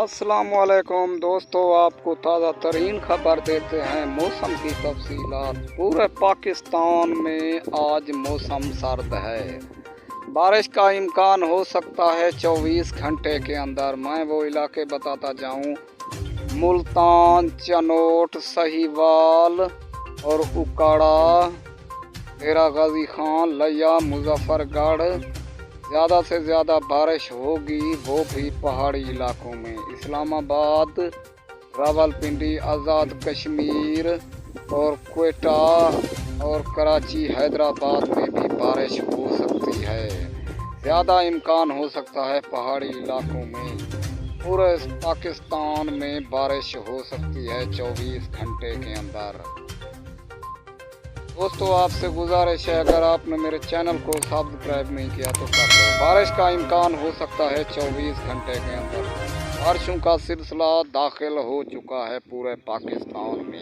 अस्सलाम वालेकुम दोस्तों, आपको ताज़ा तरीन खबर देते हैं मौसम की तफसीलात। पूरे पाकिस्तान में आज मौसम सर्द है। बारिश का इम्कान हो सकता है 24 घंटे के अंदर। मैं वो इलाके बताता जाऊं, मुल्तान, चनोट, सहीवाल और उकाड़ा, डेरा गाजी खान, लिया, मुजफ्फरगढ़। ज़्यादा से ज़्यादा बारिश होगी, वो भी पहाड़ी इलाकों में। इस्लामाबाद, रावलपिंडी, आज़ाद कश्मीर और क्वेटा और कराची, हैदराबाद में भी बारिश हो सकती है। ज़्यादा इम्कान हो सकता है पहाड़ी इलाकों में। पूरे पाकिस्तान में बारिश हो सकती है 24 घंटे के अंदर। दोस्तों, आपसे गुजारिश है, अगर आपने मेरे चैनल को सब्सक्राइब नहीं किया तो कर लो। बारिश का इम्कान हो सकता है 24 घंटे के अंदर। बारिशों का सिलसिला दाखिल हो चुका है पूरे पाकिस्तान में।